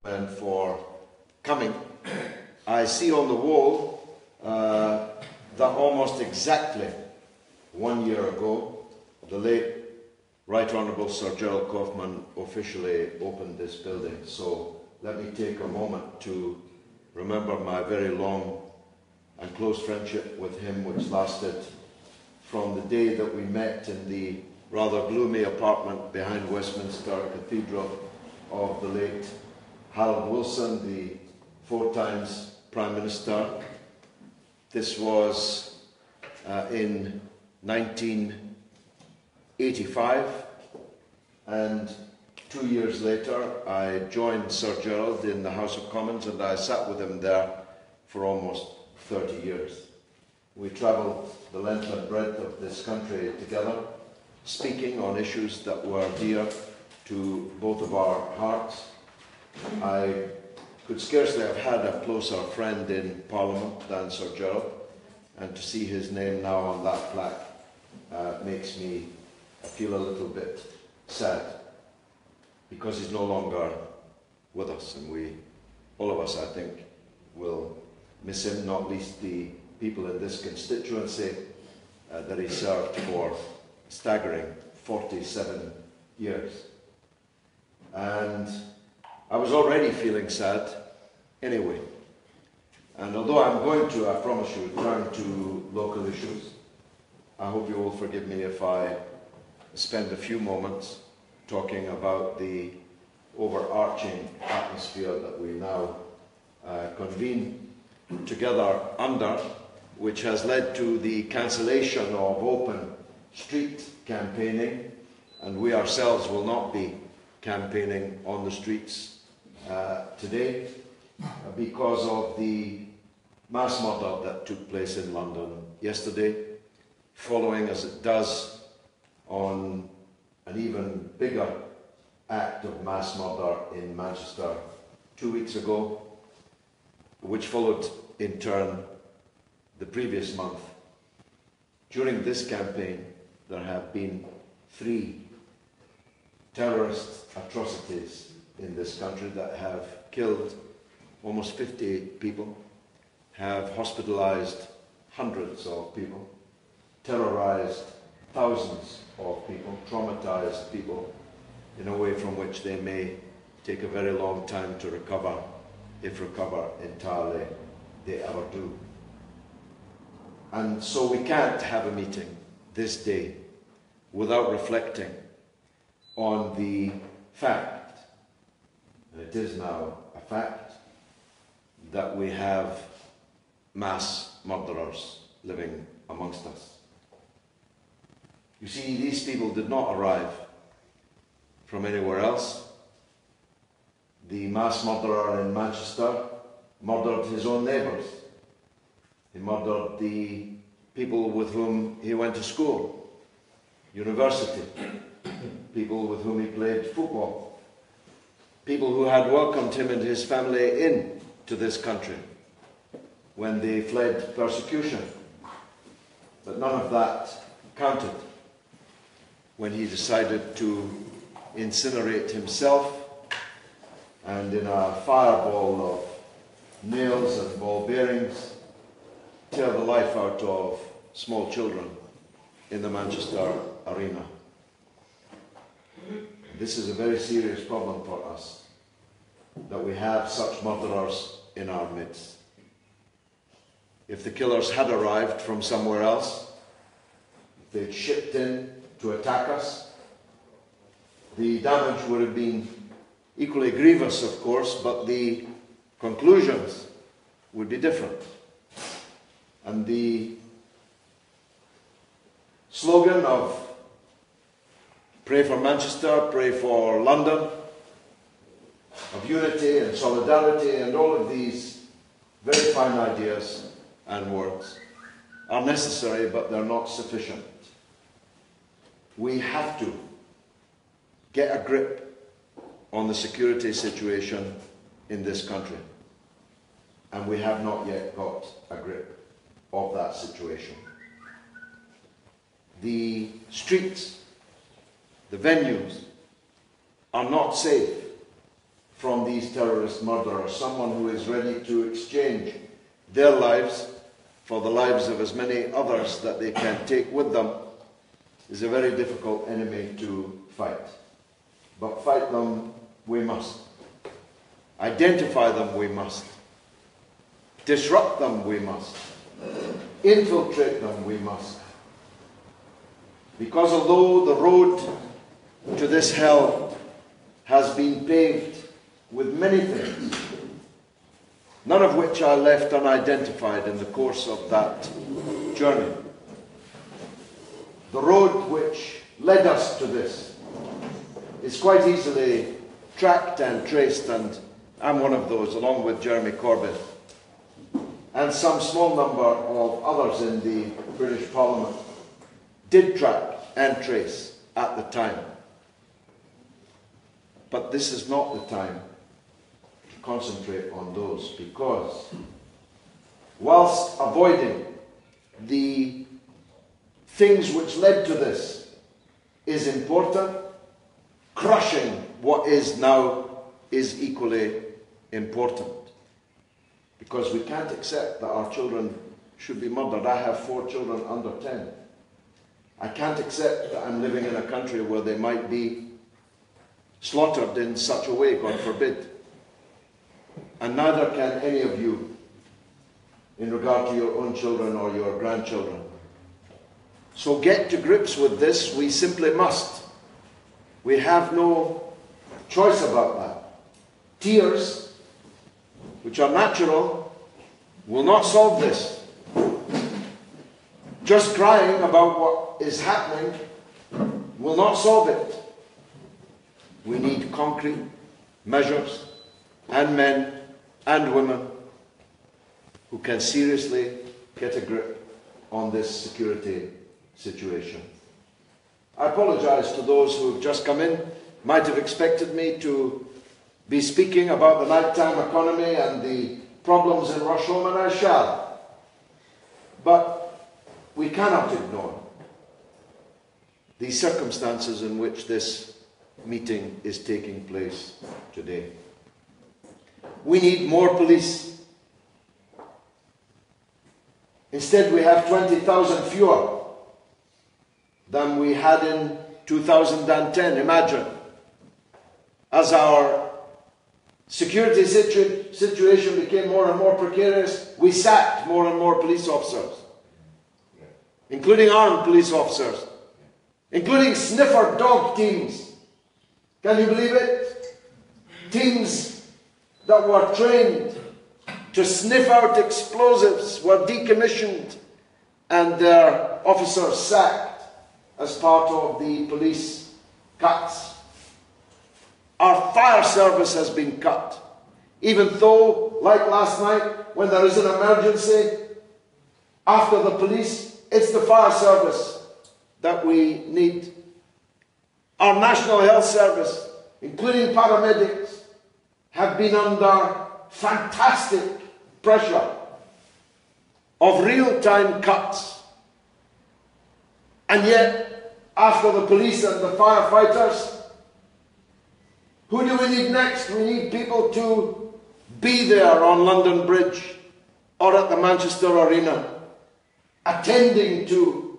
and for coming. I see on the wall that almost exactly 1 year ago, the late Right Honourable Sir Gerald Kaufman officially opened this building. So let me take a moment to remember my very long and close friendship with him, which lasted from the day that we met in the rather gloomy apartment behind Westminster Cathedral of the late Harold Wilson, the 4 times Prime Minister. This was in 1985, and 2 years later I joined Sir Gerald in the House of Commons, and I sat with him there for almost 30 years. We travelled the length and breadth of this country together, speaking on issues that were dear to both of our hearts. I could scarcely have had a closer friend in Parliament than Sir Gerald, and to see his name now on that plaque makes me feel a little bit sad, because he's no longer with us, and all of us, I think, will miss him, not least the people in this constituency that he served for a staggering 47 years. And I was already feeling sad anyway. And although I'm going to, I promise you, turn to local issues, I hope you will forgive me if I spend a few moments talking about the overarching atmosphere that we now convene together under, which has led to the cancellation of open street campaigning, and we ourselves will not be campaigning on the streets today because of the mass murder that took place in London yesterday, following as it does on an even bigger act of mass murder in Manchester 2 weeks ago, which followed in turn the previous month. During this campaign, there have been 3 terrorist atrocities in this country that have killed almost 50 people, have hospitalized hundreds of people, terrorized thousands of people, traumatized people in a way from which they may take a very long time to recover, if recover entirely they ever do. And so we can't have a meeting this day without reflecting on the fact, and it is now a fact, that we have mass murderers living amongst us. You see, these people did not arrive from anywhere else. The mass murderer in Manchester murdered his own neighbours. He murdered the people with whom he went to school, university, people with whom he played football, people who had welcomed him and his family into this country when they fled persecution. But none of that counted when he decided to incinerate himself, and in a fireball of nails and ball bearings, tear the life out of small children in the Manchester arena. This is a very serious problem for us, that we have such murderers in our midst. If the killers had arrived from somewhere else, if they'd shipped in to attack us, the damage would have been equally grievous, of course, but the conclusions would be different. And the slogan of "Pray for Manchester, pray for London," of unity and solidarity, and all of these very fine ideas and words are necessary, but they're not sufficient. We have to get a grip on the security situation in this country, and we have not yet got a grip of that situation. The streets, the venues, are not safe from these terrorist murderers, someone who is ready to exchange their lives for the lives of as many others that they can take with them, is a very difficult enemy to fight. But fight them we must. Identify them we must. Disrupt them we must. Infiltrate them we must. Because although the road to this hell has been paved with many things, none of which are left unidentified in the course of that journey, the road which led us to this is quite easily tracked and traced, and I'm one of those, along with Jeremy Corbyn and some small number of others in the British Parliament, did track and trace at the time. But this is not the time to concentrate on those, because whilst avoiding the things which led to this is important, crushing what is now is equally important. Because we can't accept that our children should be murdered. I have 4 children under 10. I can't accept that I'm living in a country where they might be slaughtered in such a way, God forbid. And neither can any of you in regard to your own children or your grandchildren. So get to grips with this. We simply must. We have no choice about that. Tears, which are natural, will not solve this. Just crying about what is happening will not solve it. We need concrete measures and men and women who can seriously get a grip on this security situation. I apologise to those who have just come in, might have expected me to be speaking about the nighttime economy and the problems in Rusholme, and I shall. But we cannot ignore the circumstances in which this meeting is taking place today. We need more police. Instead, we have 20,000 fewer than we had in 2010. Imagine, as our security situation became more and more precarious, we sacked more and more police officers, including armed police officers, including sniffer dog teams. Can you believe it? Teams that were trained to sniff out explosives were decommissioned and their officers sacked as part of the police cuts. Our fire service has been cut, even though, like last night, when there is an emergency, after the police, it's the fire service that we need. Our National Health Service, including paramedics, have been under fantastic pressure of real-time cuts. And yet, after the police and the firefighters, who do we need next? We need people to be there on London Bridge or at the Manchester Arena, attending to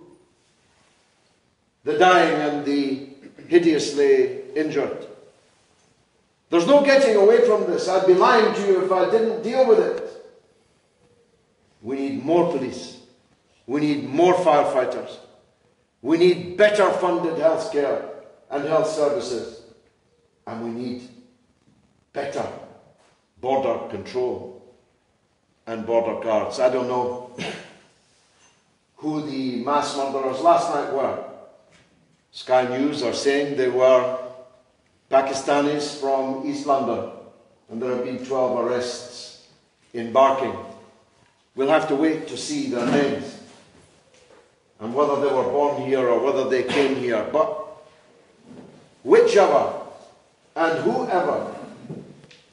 the dying and the hideously injured. There's no getting away from this. I'd be lying to you if I didn't deal with it. We need more police. We need more firefighters. We need better funded health care and health services. And we need better border control and border guards. I don't know who the mass murderers last night were. Sky News are saying they were Pakistanis from East London, and there have been 12 arrests in Barking. We'll have to wait to see their names and whether they were born here or whether they came here. But whichever and whoever,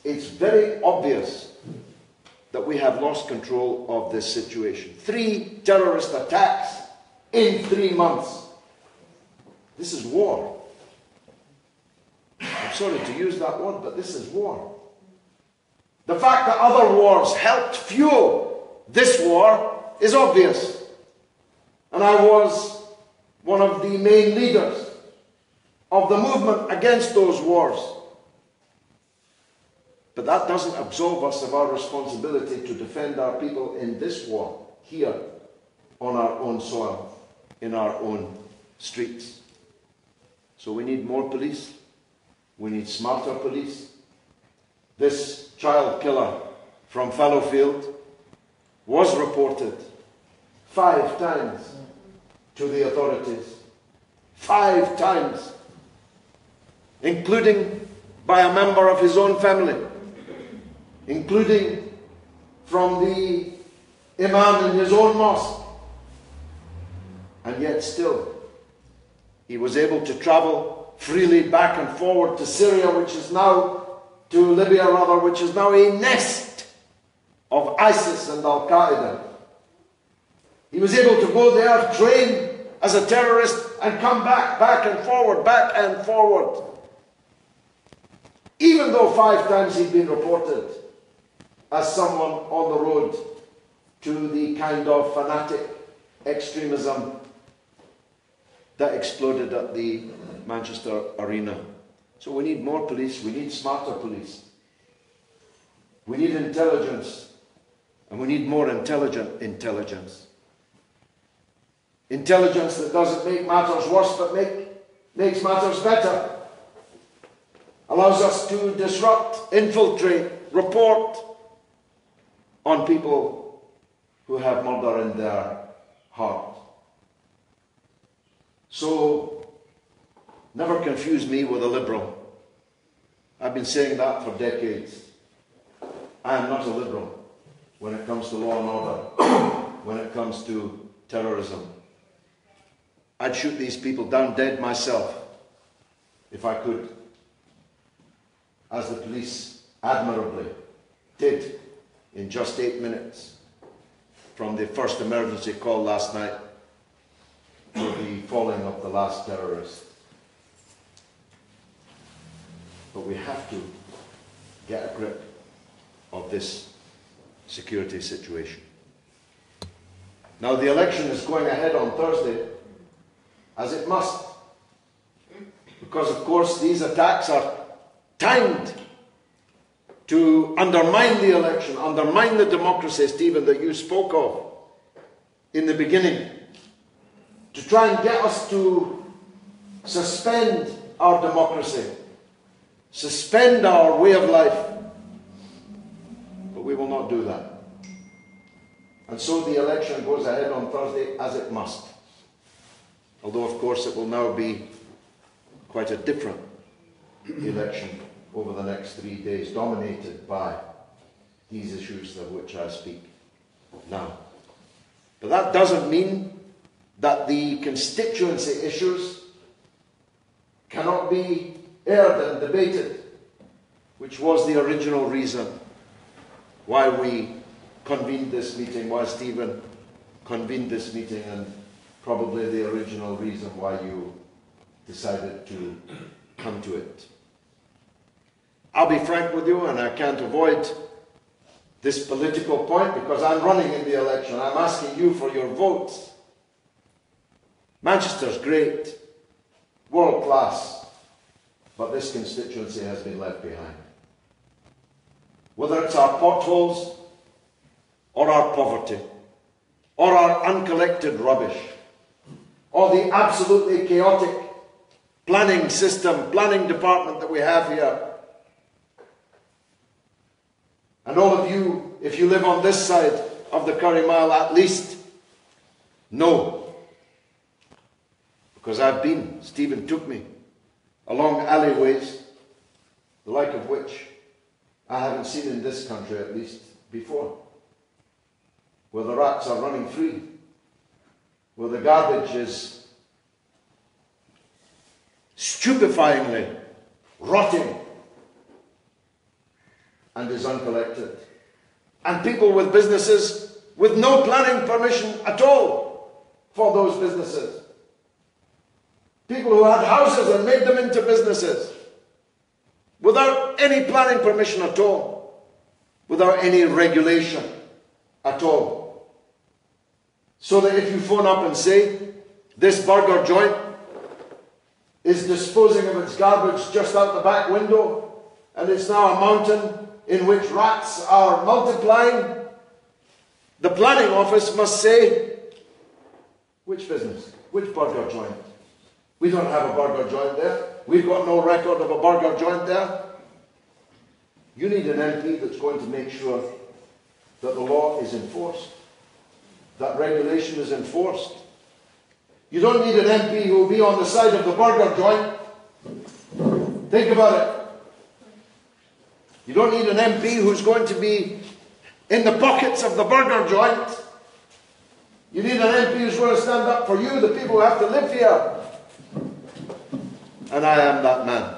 it's very obvious that we have lost control of this situation. 3 terrorist attacks in 3 months. This is war. I'm sorry to use that word, but this is war. The fact that other wars helped fuel this war is obvious. And I was one of the main leaders of the movement against those wars. But that doesn't absolve us of our responsibility to defend our people in this war, here, on our own soil, in our own streets. So we need more police. We need smarter police. This child killer from Fallowfield was reported 5 times to the authorities. 5 times. Including by a member of his own family. Including from the imam in his own mosque. And yet still, he was able to travel freely back and forward to Syria, which is now, to Libya rather, which is now a nest of ISIS and Al-Qaeda. He was able to go there, train as a terrorist, and come back and forward, back and forward. Even though 5 times he'd been reported as someone on the road to the kind of fanatic extremism that exploded at the Manchester Arena. So we need more police, we need smarter police. We need intelligence, and we need more intelligent intelligence. Intelligence that doesn't make matters worse, but makes matters better. Allows us to disrupt, infiltrate, report on people who have murder in their heart. So, never confuse me with a liberal. I've been saying that for decades. I am not a liberal when it comes to law and order, when it comes to terrorism. I'd shoot these people down dead myself, if I could, as the police admirably did in just 8 minutes from the first emergency call last night for the falling of the last terrorist. But we have to get a grip of this security situation. Now the election is going ahead on Thursday, as it must, because of course these attacks are timed to undermine the election, undermine the democracy, Stephen, that you spoke of in the beginning, to try and get us to suspend our democracy, suspend our way of life. But we will not do that. And so the election goes ahead on Thursday as it must. Although, of course, it will now be quite a different election over the next 3 days, dominated by these issues of which I speak now. But that doesn't mean that the constituency issues cannot be aired and debated, which was the original reason why we convened this meeting, why Stephen convened this meeting, and probably the original reason why you decided to come to it. I'll be frank with you, and I can't avoid this political point because I'm running in the election. I'm asking you for your votes. Manchester's great, world class, but this constituency has been left behind. Whether it's our potholes, or our poverty, or our uncollected rubbish, or the absolutely chaotic planning system, planning department that we have here. And all of you, if you live on this side of the Curry Mile at least, know. Because I've been, Stephen took me, along alleyways, the like of which I haven't seen in this country at least before, where the rats are running free, where the garbage is stupefyingly rotting and is uncollected. And people with businesses with no planning permission at all for those businesses. People who had houses and made them into businesses without any planning permission at all. without any regulation at all. So that if you phone up and say, this burger joint is disposing of its garbage just out the back window, and it's now a mountain in which rats are multiplying, the planning office must say, which business? Which burger joint? We don't have a burger joint there. We've got no record of a burger joint there. You need an MP that's going to make sure that the law is enforced, that regulation is enforced. You don't need an MP who will be on the side of the burger joint. Think about it. You don't need an MP who's going to be in the pockets of the burger joint. You need an MP who's going to stand up for you, the people who have to live here. And I am that man.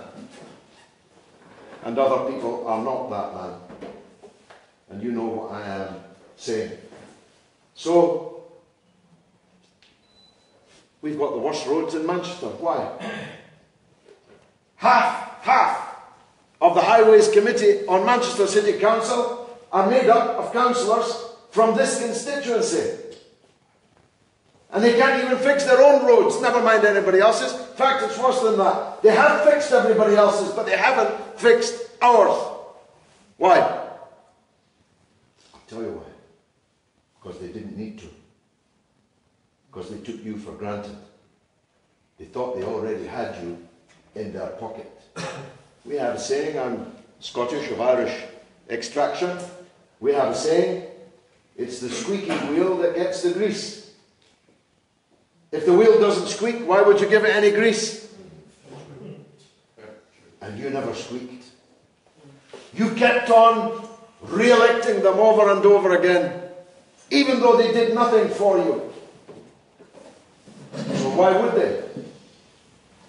And other people are not that man. And you know what I am saying. So, we've got the worst roads in Manchester. Why? Half of the Highways Committee on Manchester City Council are made up of councillors from this constituency. And they can't even fix their own roads, never mind anybody else's. In fact, it's worse than that. They have fixed everybody else's, but they haven't fixed ours. Why? I'll tell you why. Because they didn't need to. Because they took you for granted. They thought they already had you in their pocket. We have a saying, I'm Scottish of Irish extraction. We have a saying, it's the squeaky wheel that gets the grease. If the wheel doesn't squeak, why would you give it any grease? And you never squeaked. You kept on re-electing them over and over again, even though they did nothing for you. So why would they?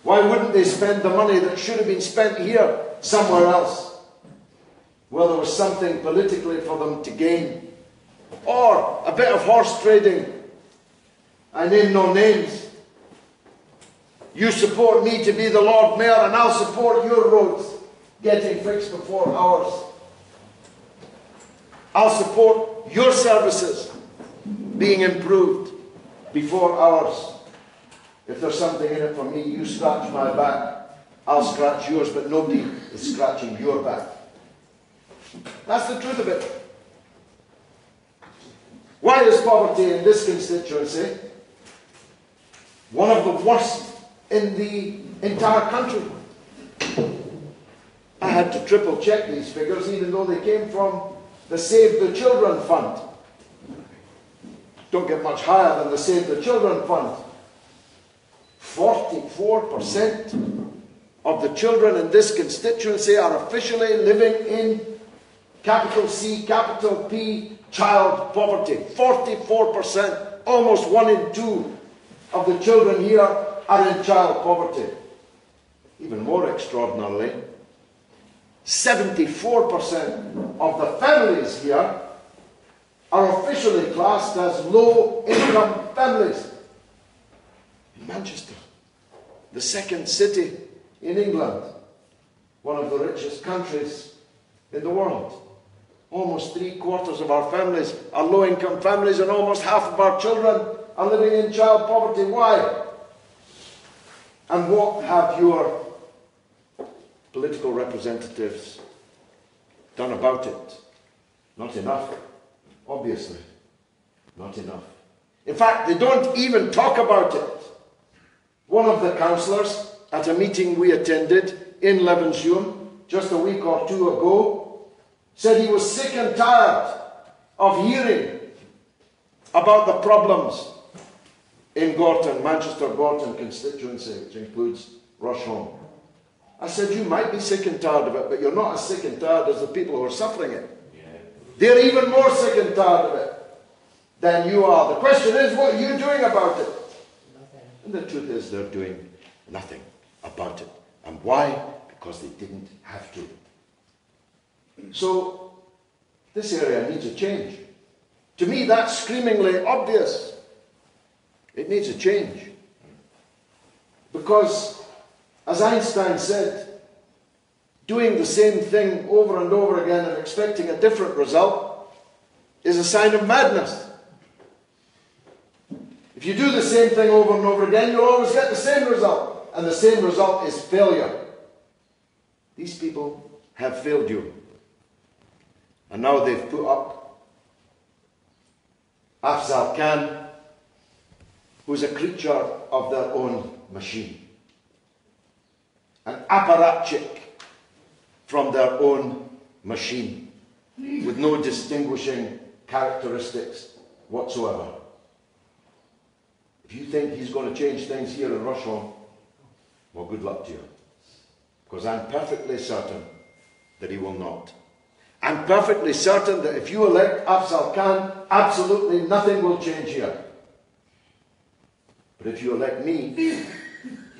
Why wouldn't they spend the money that should have been spent here somewhere else? Well, there was something politically for them to gain. Or a bit of horse trading. I name no names. You support me to be the Lord Mayor and I'll support your roads getting fixed before ours. I'll support your services being improved before ours. If there's something in it for me, you scratch my back, I'll scratch yours, but nobody is scratching your back. That's the truth of it. Why is poverty in this constituency one of the worst in the entire country? I had to triple check these figures, even though they came from the Save the Children Fund. Don't get much higher than the Save the Children Fund. 44% of the children in this constituency are officially living in capital C, capital P, child poverty. 44%. Almost 1 in 2 of the children here are in child poverty. Even more extraordinarily, 74% of the families here are officially classed as low-income families. In Manchester, the second city in England, one of the richest countries in the world. Almost 3/4 of our families are low-income families, and almost half of our children are living in child poverty. Why? And what have your political representatives done about it? Not enough, obviously. Not enough. In fact, they don't even talk about it. One of the councillors at a meeting we attended in Rusholme just a week or two ago said he was sick and tired of hearing about the problems in Gorton, Manchester Gorton constituency, which includes Rusholme. I said, you might be sick and tired of it, but you're not as sick and tired as the people who are suffering it. Yeah. They're even more sick and tired of it than you are. The question is, what are you doing about it? Nothing. And the truth is, they're doing nothing about it. And why? Because they didn't have to. So, this area needs a change. To me, that's screamingly obvious. It needs a change. Because, as Einstein said, doing the same thing over and over again and expecting a different result is a sign of madness. If you do the same thing over and over again, you'll always get the same result. And the same result is failure. These people have failed you. And now they've put up Afzal Khan, who's a creature of their own machine. An apparatchik from their own machine, with no distinguishing characteristics whatsoever. If you think he's going to change things here in Rusholme, well, good luck to you. Because I'm perfectly certain that he will not. I'm perfectly certain that if you elect Afzal Khan, absolutely nothing will change here. But if you elect me,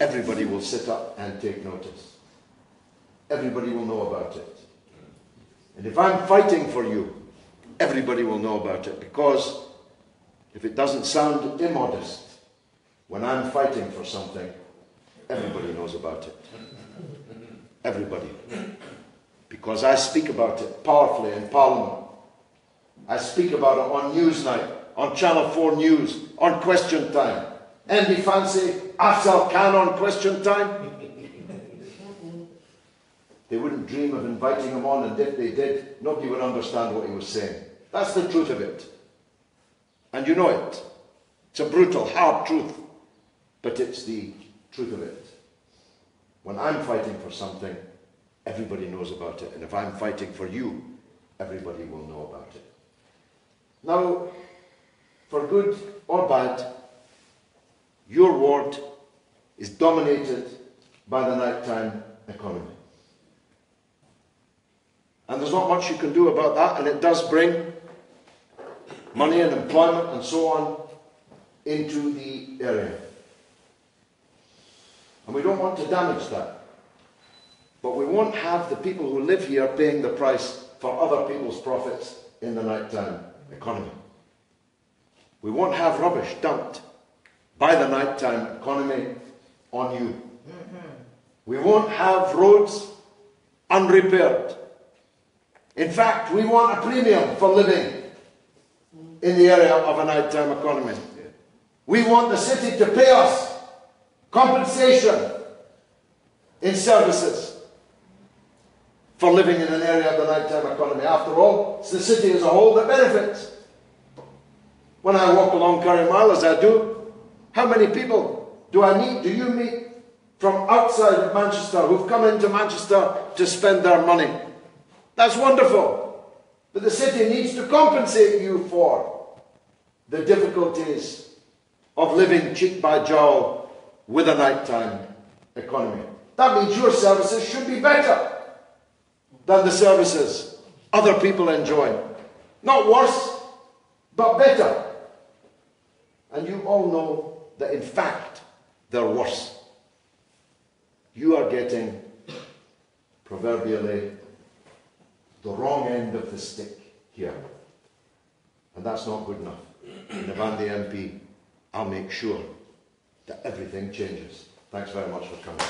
everybody will sit up and take notice. Everybody will know about it. And if I'm fighting for you, everybody will know about it. Because if it doesn't sound immodest, when I'm fighting for something, everybody knows about it. Everybody. Because I speak about it powerfully in Parliament. I speak about it on Newsnight, on Channel 4 News, on Question Time. Andy fancy Afzal Khan on Question Time? They wouldn't dream of inviting him on, and if they did, nobody would understand what he was saying. That's the truth of it. And you know it. It's a brutal, hard truth. But it's the truth of it. When I'm fighting for something, everybody knows about it. And if I'm fighting for you, everybody will know about it. Now, for good or bad, your ward is dominated by the nighttime economy. And there's not much you can do about that, and it does bring money and employment and so on into the area. And we don't want to damage that. But we won't have the people who live here paying the price for other people's profits in the nighttime economy. We won't have rubbish dumped by the nighttime economy on you. We won't have roads unrepaired. In fact, we want a premium for living in the area of a nighttime economy. We want the city to pay us compensation in services for living in an area of the nighttime economy. After all, it's the city as a whole that benefits. When I walk along Curry Mile, as I do, how many people do I meet, do you meet, from outside of Manchester who've come into Manchester to spend their money? That's wonderful. But the city needs to compensate you for the difficulties of living cheek by jowl with a nighttime economy. That means your services should be better than the services other people enjoy. Not worse, but better. And you all know that in fact they're worse. You are getting, proverbially, the wrong end of the stick here. And that's not good enough. And if I'm the MP, I'll make sure that everything changes. Thanks very much for coming.